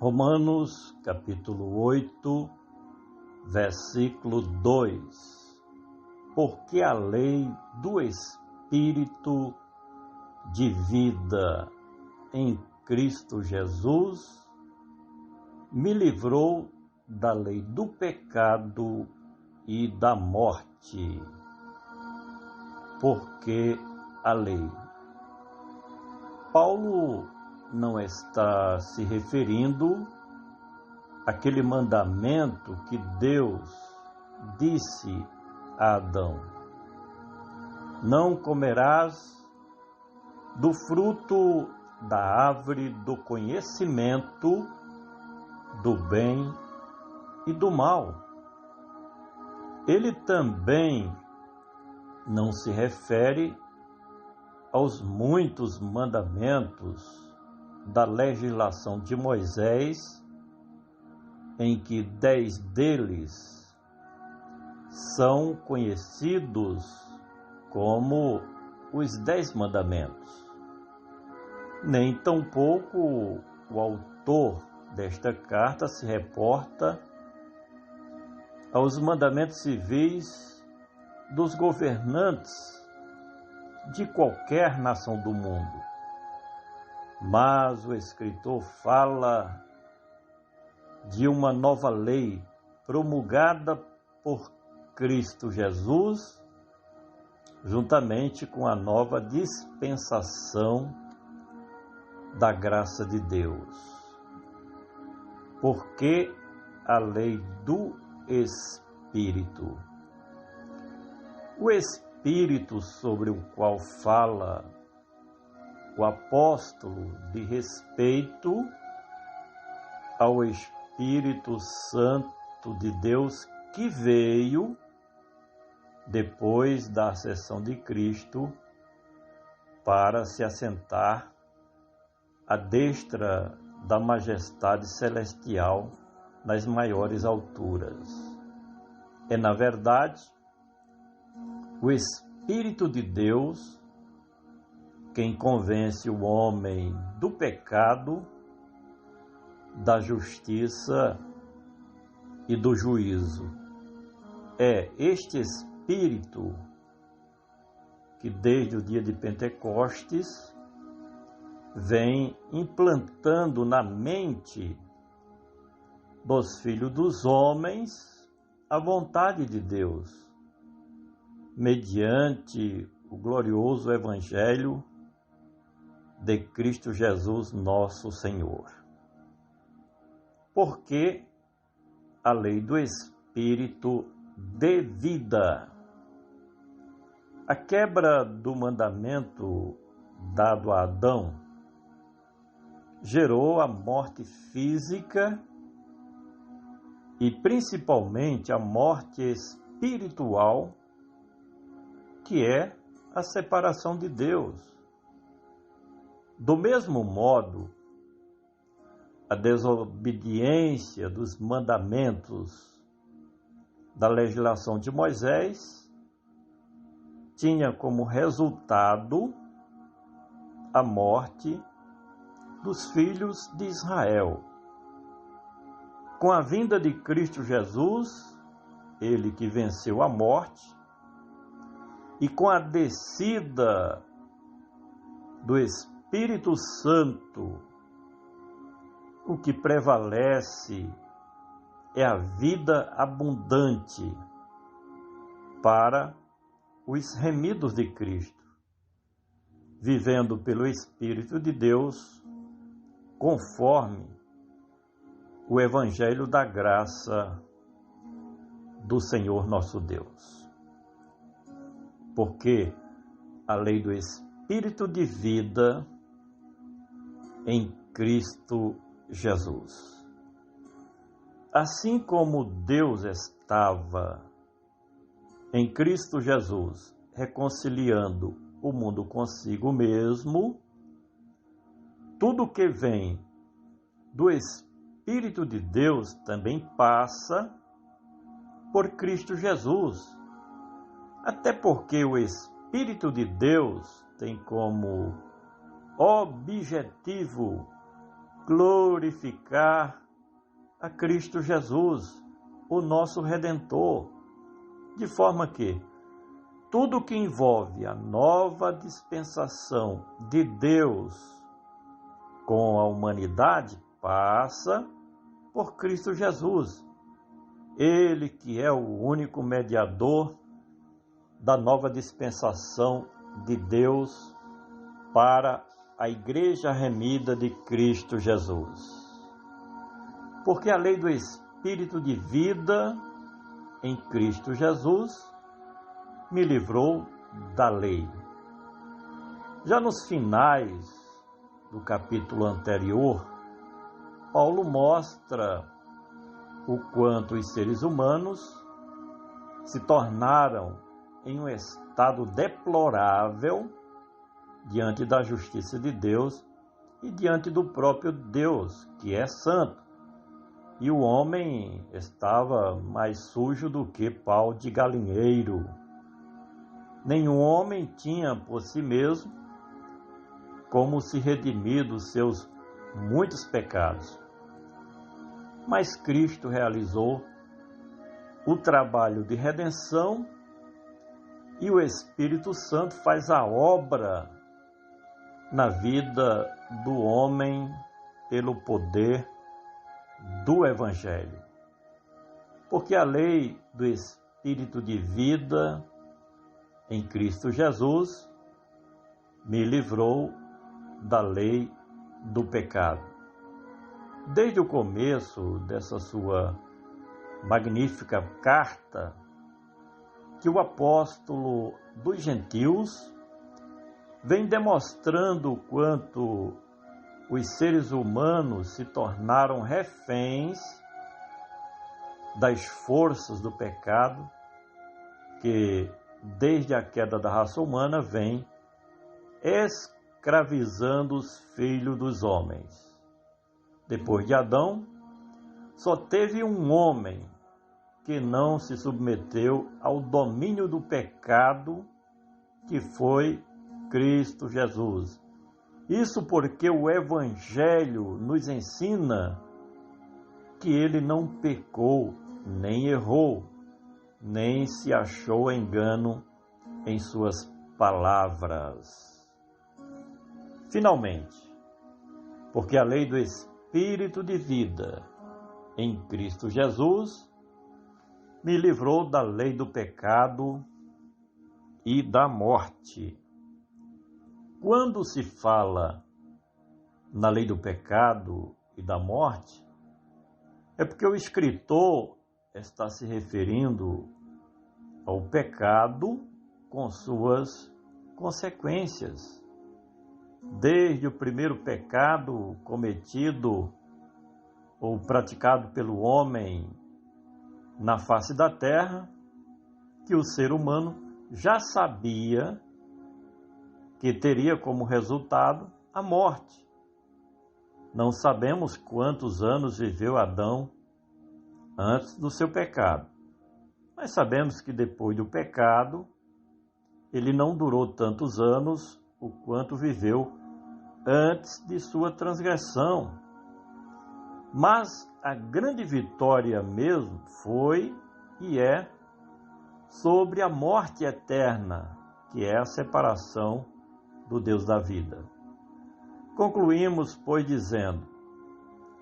Romanos, capítulo 8, versículo 2. Porque a lei do Espírito de vida em Cristo Jesus me livrou da lei do pecado e da morte. Porque a lei. Paulo não está se referindo àquele mandamento que Deus disse a Adão: não comerás do fruto da árvore do conhecimento do bem e do mal. Ele também não se refere aos muitos mandamentos da legislação de Moisés, em que 10 deles são conhecidos como os 10 mandamentos. Nem tampouco o autor desta carta se reporta aos mandamentos civis dos governantes de qualquer nação do mundo. Mas o escritor fala de uma nova lei promulgada por Cristo Jesus, juntamente com a nova dispensação da graça de Deus. Porque a lei do Espírito. O Espírito sobre o qual fala o apóstolo de respeito ao Espírito Santo de Deus que veio depois da ascensão de Cristo para se assentar à destra da majestade celestial nas maiores alturas. É, na verdade, o Espírito de Deus quem convence o homem do pecado, da justiça e do juízo. É este Espírito que desde o dia de Pentecostes vem implantando na mente dos filhos dos homens a vontade de Deus, mediante o glorioso Evangelho de Cristo Jesus, nosso Senhor. Porque a lei do Espírito de vida. A quebra do mandamento dado a Adão gerou a morte física e principalmente a morte espiritual, que é a separação de Deus. Do mesmo modo, a desobediência dos mandamentos da legislação de Moisés tinha como resultado a morte dos filhos de Israel. Com a vinda de Cristo Jesus, ele que venceu a morte, e com a descida do Espírito Santo, o que prevalece é a vida abundante para os remidos de Cristo, vivendo pelo Espírito de Deus, conforme o Evangelho da graça do Senhor nosso Deus. Porque a lei do Espírito de vida em Cristo Jesus. Assim como Deus estava em Cristo Jesus reconciliando o mundo consigo mesmo, tudo que vem do Espírito de Deus também passa por Cristo Jesus. Até porque o Espírito de Deus tem como objetivo glorificar a Cristo Jesus, o nosso Redentor, de forma que tudo que envolve a nova dispensação de Deus com a humanidade passa por Cristo Jesus. Ele que é o único mediador da nova dispensação de Deus para a igreja remida de Cristo Jesus. Porque a lei do Espírito de vida em Cristo Jesus me livrou da lei. Já nos finais do capítulo anterior, Paulo mostra o quanto os seres humanos se tornaram em um estado deplorável diante da justiça de Deus e diante do próprio Deus, que é santo. E o homem estava mais sujo do que pau de galinheiro. Nenhum homem tinha por si mesmo como se redimir dos seus muitos pecados. Mas Cristo realizou o trabalho de redenção e o Espírito Santo faz a obra na vida do homem pelo poder do Evangelho. Porque a lei do Espírito de vida em Cristo Jesus me livrou da lei do pecado. Desde o começo dessa sua magnífica carta, que o apóstolo dos gentios vem demonstrando o quanto os seres humanos se tornaram reféns das forças do pecado, que desde a queda da raça humana vem escravizando os filhos dos homens. Depois de Adão, só teve um homem que não se submeteu ao domínio do pecado, que foi Cristo Jesus. Isso porque o Evangelho nos ensina que ele não pecou, nem errou, nem se achou engano em suas palavras. Finalmente, porque a lei do Espírito de vida em Cristo Jesus me livrou da lei do pecado e da morte. Quando se fala na lei do pecado e da morte, é porque o escritor está se referindo ao pecado com suas consequências. Desde o primeiro pecado cometido ou praticado pelo homem na face da terra, que o ser humano já sabia que teria como resultado a morte. Não sabemos quantos anos viveu Adão antes do seu pecado, mas sabemos que depois do pecado, ele não durou tantos anos o quanto viveu antes de sua transgressão. Mas a grande vitória mesmo foi e é sobre a morte eterna, que é a separação do Deus da vida. Concluímos, pois, dizendo: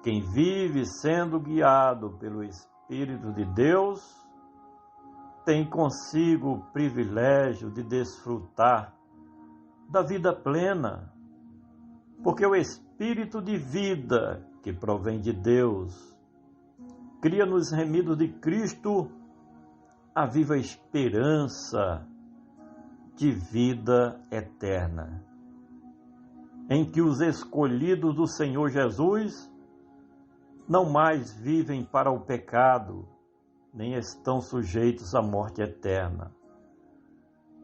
quem vive sendo guiado pelo Espírito de Deus tem consigo o privilégio de desfrutar da vida plena, porque o Espírito de vida que provém de Deus cria nos remidos de Cristo a viva esperança de vida eterna, em que os escolhidos do Senhor Jesus não mais vivem para o pecado, nem estão sujeitos à morte eterna.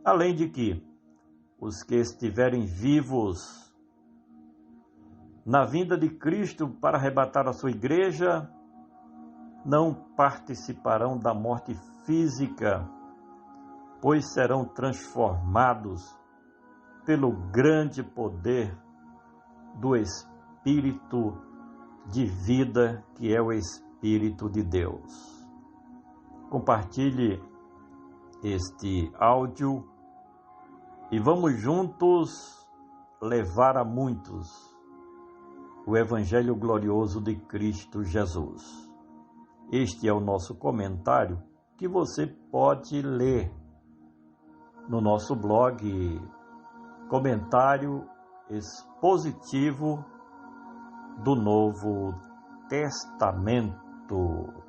Além de que os que estiverem vivos na vinda de Cristo para arrebatar a sua igreja não participarão da morte física, pois serão transformados pelo grande poder do Espírito de vida que é o Espírito de Deus. Compartilhe este áudio e vamos juntos levar a muitos o Evangelho glorioso de Cristo Jesus. Este é o nosso comentário que você pode ler no nosso blog, Comentário Expositivo do Novo Testamento.